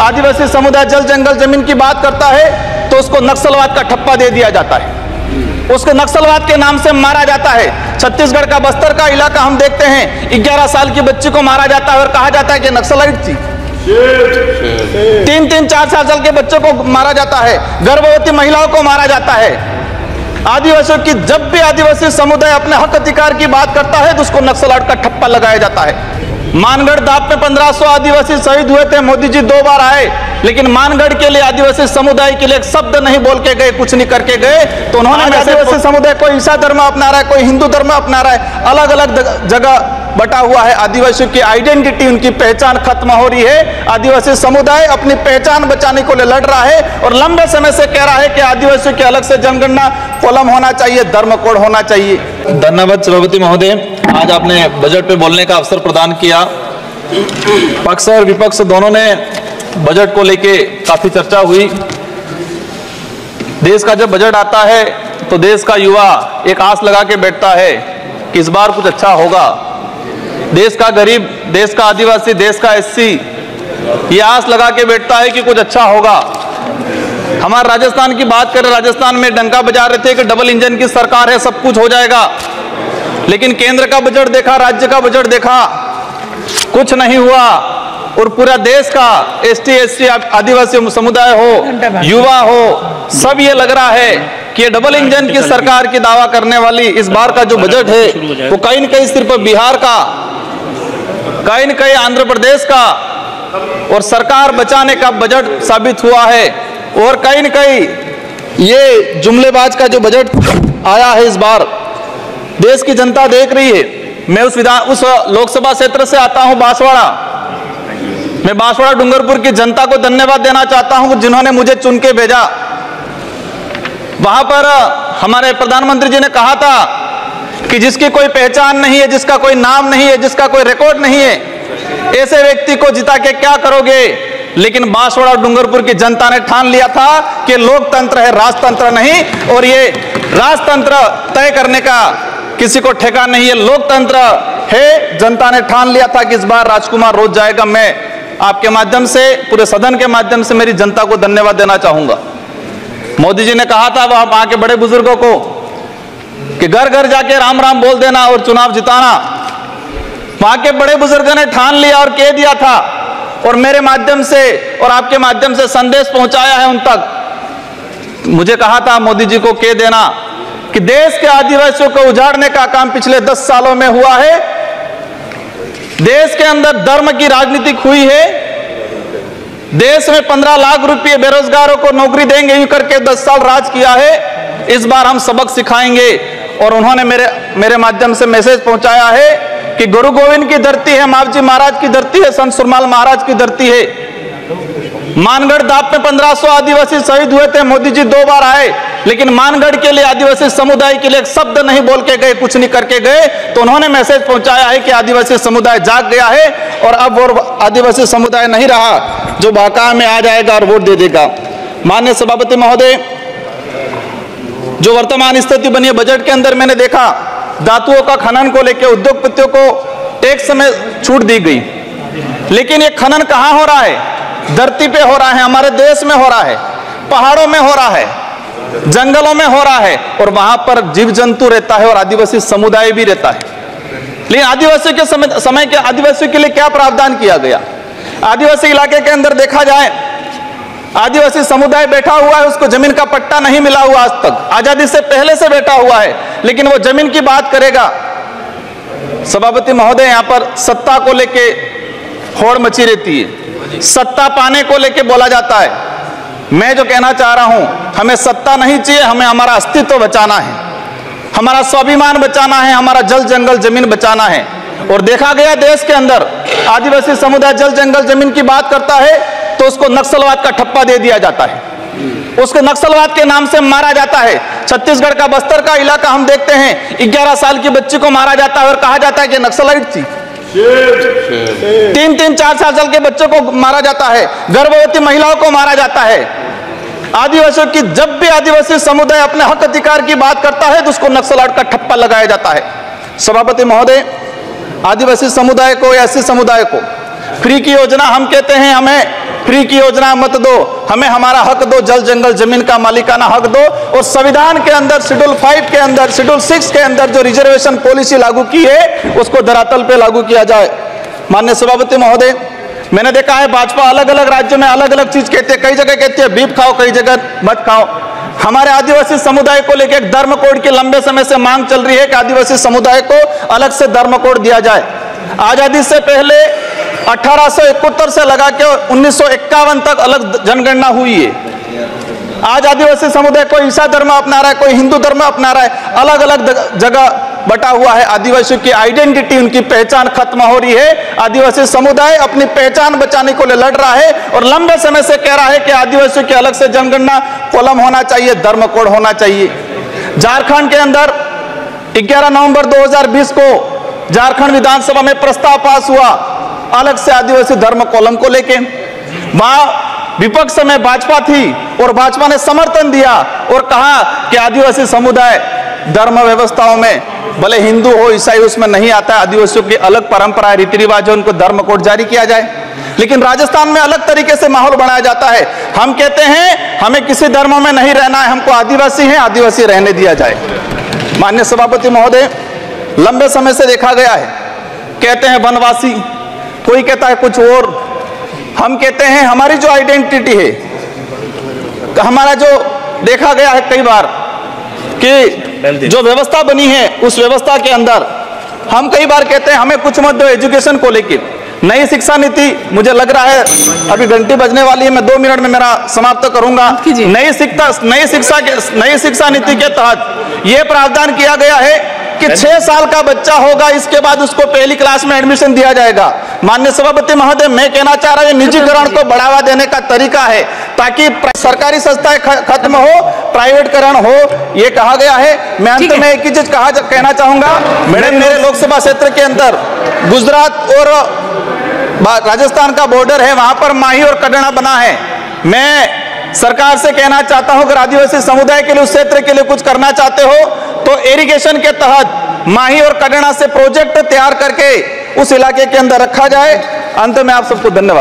आदिवासी समुदाय जल जंगल जमीन की बात करता है तो उसको नक्सलवाद का ठप्पा दे दिया जाता है, उसको नक्सलवाद के नाम से मारा जाता है। छत्तीसगढ़ का बस्तर का इलाका हम देखते हैं, 11 साल की बच्ची को मारा जाता है और कहा जाता है कि नक्सलाइट थी। 3-3, 4-4 साल के बच्चों को मारा जाता है, गर्भवती महिलाओं को मारा जाता है। आदिवासियों की जब भी आदिवासी समुदाय अपने हक अधिकार की बात करता है तो उसको नक्सलवाद का ठप्पा लगाया जाता है। मानगढ़ दाप में 1500 आदिवासी शहीद हुए थे, मोदी जी 2 बार आए, लेकिन मानगढ़ के लिए आदिवासी समुदाय के लिए एक शब्द नहीं बोल के गए, कुछ नहीं करके गए। तो उन्होंने आदिवासी समुदाय कोई ईसा धर्म अपना रहा है, कोई हिंदू धर्म अपना रहा है, अलग अलग जगह बटा हुआ है। आदिवासियों की आइडेंटिटी, उनकी पहचान खत्म हो रही है। आदिवासी समुदाय अपनी पहचान बचाने को लड़ रहा है और लंबे समय से कह रहा है कि आदिवासियों की अलग से जनगणना कॉलम होना चाहिए, धर्म कोड होना चाहिए। धन्यवाद सभापति महोदय, आज आपने बजट पे बोलने का अवसर प्रदान किया। पक्ष और विपक्ष दोनों ने बजट को लेके काफी चर्चा हुई। देश का जब बजट आता है तो देश का युवा एक आस लगा के बैठता है कि इस बार कुछ अच्छा होगा। देश का गरीब, देश का आदिवासी, देश का एससी ये आस लगा के बैठता है कि कुछ अच्छा होगा। हमारे राजस्थान की बात करें, राजस्थान में डंका बजा रहे थे कि डबल इंजन की सरकार है, सब कुछ हो जाएगा। लेकिन केंद्र का बजट देखा, राज्य का बजट देखा, कुछ नहीं हुआ। और पूरा देश का एसटी, एससी, आदिवासी समुदाय हो, युवा हो, सब ये लग रहा है कि डबल इंजन की सरकार की दावा करने वाली इस बार का जो बजट है वो कहीं न कहीं सिर्फ बिहार का, कहीं न कहीं आंध्र प्रदेश का और सरकार बचाने का बजट साबित हुआ है। और कहीं न कहीं ये जुमलेबाज का जो बजट आया है इस बार, देश की जनता देख रही है। मैं उस लोकसभा क्षेत्र से आता हूं, बांसवाड़ा। मैं बांसवाड़ा डूंगरपुर की जनता को धन्यवाद देना चाहता हूं जिन्होंने मुझे चुन के भेजा। वहां पर हमारे प्रधानमंत्री जी ने कहा था कि जिसकी कोई पहचान नहीं है, जिसका कोई नाम नहीं है, जिसका कोई रिकॉर्ड नहीं है, ऐसे व्यक्ति को जिता के क्या करोगे। लेकिन बांसवाड़ा डूंगरपुर की जनता ने ठान लिया था कि लोकतंत्र है, राजतंत्र नहीं। और ये राजतंत्र तय करने का किसी को ठेका नहीं है, लोकतंत्र है। जनता ने ठान लिया था कि इस बार राजकुमार रोज जाएगा। मैं आपके माध्यम से, पूरे सदन के माध्यम से मेरी जनता को धन्यवाद देना चाहूंगा। मोदी जी ने कहा था वहां के बड़े बुजुर्गों को कि घर घर जाके राम राम बोल देना और चुनाव जिताना। वहां के बड़े बुजुर्गों ने ठान लिया और कह दिया था, और मेरे माध्यम से और आपके माध्यम से संदेश पहुंचाया है उन तक। मुझे कहा था मोदी जी को कह देना कि देश के आदिवासियों को उजाड़ने का काम पिछले 10 सालों में हुआ है। देश के अंदर धर्म की राजनीति हुई है। देश में 15 लाख रुपए बेरोजगारों को नौकरी देंगे यूं करके 10 साल राज किया है। इस बार हम सबक सिखाएंगे। और उन्होंने मेरे माध्यम से मैसेज पहुंचाया है कि गुरु गोविंद की धरती है, मावजी महाराज की धरती है, संत सुरमाल महाराज की धरती है। मानगढ़ दाप में 1500 आदिवासी शहीद हुए थे, मोदी जी 2 बार आए, लेकिन मानगढ़ के लिए, आदिवासी समुदाय के लिए एक शब्द नहीं बोल के गए, कुछ नहीं करके गए। तो उन्होंने मैसेज पहुंचाया है कि आदिवासी समुदाय जाग गया है और अब वो आदिवासी समुदाय नहीं रहा जो बाकायदा में आ जाएगा और वोट दे देगा। माननीय सभापति महोदय, जो वर्तमान स्थिति बनी है बजट के अंदर, मैंने देखा धातुओं का खनन को लेकर उद्योगपतियों को टैक्स में छूट दी गई। लेकिन ये खनन कहां हो रहा है? धरती पे हो रहा है, हमारे देश में हो रहा है, पहाड़ों में हो रहा है, जंगलों में हो रहा है, और वहां पर जीव जंतु रहता है और आदिवासी समुदाय भी रहता है। लेकिन आदिवासी के समय के आदिवासियों के लिए क्या प्रावधान किया गया? आदिवासी इलाके के अंदर देखा जाए, आदिवासी समुदाय बैठा हुआ है, उसको जमीन का पट्टा नहीं मिला हुआ आज तक, आजादी से पहले से बैठा हुआ है, लेकिन वो जमीन की बात करेगा। सभापति महोदय, यहाँ पर सत्ता को लेके होड़ मची रहती है, सत्ता पाने को लेके बोला जाता है। मैं जो कहना चाह रहा हूं, हमें सत्ता नहीं चाहिए, हमें हमारा अस्तित्व बचाना है, हमारा स्वाभिमान बचाना है, हमारा जल जंगल जमीन बचाना है। और देखा गया देश के अंदर आदिवासी समुदाय जल जंगल जमीन की बात करता है तो उसको नक्सलवाद का ठप्पा दे दिया जाता है, उसको नक्सलवाद के नाम से मारा जाता है। छत्तीसगढ़ का बस्तर का इलाका हम देखते हैं, 11 साल की बच्ची को मारा जाता है और कहा जाता है कि नक्सलाइट थी। 3-3, 4-4 साल के बच्चों को मारा जाता है, गर्भवती महिलाओं को मारा जाता है। आदिवासियों की जब भी आदिवासी समुदाय अपने हक अधिकार की बात करता है तो उसको नक्सलवाद का ठप्पा लगाया जाता है। सभापति महोदय, आदिवासी समुदाय को या एससी समुदाय को फ्री की योजना हम कहते हैं, हमें फ्री की योजना मत दो, हमें हमारा हक दो, जल जंगल जमीन का मालिकाना हक दो। और संविधान के अंदर शेड्यूल 5 के अंदर, शेड्यूल 6 के अंदर जो रिजर्वेशन पॉलिसी लागू की है उसको धरातल पे लागू किया जाए। माननीय सभापति महोदय, मैंने देखा है भाजपा अलग अलग राज्यों में अलग अलग चीज कहते हैं, कई जगह कहती है बीफ खाओ, कई जगह मत खाओ। हमारे आदिवासी समुदाय को लेकर एक धर्म कोड की लंबे समय से मांग चल रही है कि आदिवासी समुदाय को अलग से धर्म कोड दिया जाए। आजादी से पहले 1871 से लगा के 1951 तक अलग जनगणना हुई है। आज आदिवासी समुदाय कोई ईसा धर्म अपना रहा है, कोई हिंदू धर्म अपना रहा है, अलग अलग जगह बटा हुआ है। आदिवासियों की आइडेंटिटी, उनकी पहचान खत्म हो रही है। आदिवासी समुदाय अपनी पहचान बचाने को लड़ रहा है और लंबे समय से कह रहा है कि आदिवासियों की अलग से जनगणना कॉलम होना चाहिए, धर्म कोड होना चाहिए। झारखंड के अंदर 11 नवंबर 2020 को झारखंड विधानसभा में प्रस्ताव पास हुआ अलग से आदिवासी धर्म कॉलम को लेके। वहां विपक्ष में भाजपा थी और भाजपा ने समर्थन दिया और कहा कि आदिवासी समुदाय धर्म व्यवस्थाओं में भले हिंदू हो ईसाई उसमें नहीं आता है, आदिवासियों की अलग परंपरा रीति रिवाज है, उनको धर्म कोड जारी किया जाए। लेकिन राजस्थान में अलग तरीके से माहौल बनाया जाता है। हम कहते हैं हमें किसी धर्म में नहीं रहना है, हमको आदिवासी है, आदिवासी रहने दिया जाए। माननीय सभापति महोदय, लंबे समय से देखा गया है, कहते हैं वनवासी, कोई कहता है कुछ और। हम कहते हैं हमारी जो आइडेंटिटी है, हमारा जो देखा गया है कई बार कि जो व्यवस्था बनी है उस व्यवस्था के अंदर हम कई बार कहते हैं हमें कुछ मत दो एजुकेशन को लेके। नई शिक्षा नीति, मुझे लग रहा है अभी घंटी बजने वाली है, मैं 2 मिनट में मेरा समाप्त करूंगा। नई शिक्षा नीति के तहत यह प्रावधान किया गया है कि 6 साल का बच्चा होगा इसके बाद उसको पहली क्लास में एडमिशन दिया जाएगा। माननीय सभापति महोदय, मैं कहना चाह रहा हूं निजीकरण को बढ़ावा देने का तरीका है ताकि सरकारी संस्थाएं खत्म हो, प्राइवेटकरण हो, ये कहा गया है। मैं अंत में एक ही चीज कहना चाहूंगा, मैडम, मेरे लोकसभा क्षेत्र के अंदर गुजरात और राजस्थान का बॉर्डर है, वहां पर माही और कड़ना बना है। मैं सरकार से कहना चाहता हूं कि आदिवासी समुदाय के लिए, उस क्षेत्र के लिए कुछ करना चाहते हो तो इरिगेशन के तहत माही और कड़ना से प्रोजेक्ट तैयार करके उस इलाके के अंदर रखा जाए। अंत में आप सबको धन्यवाद।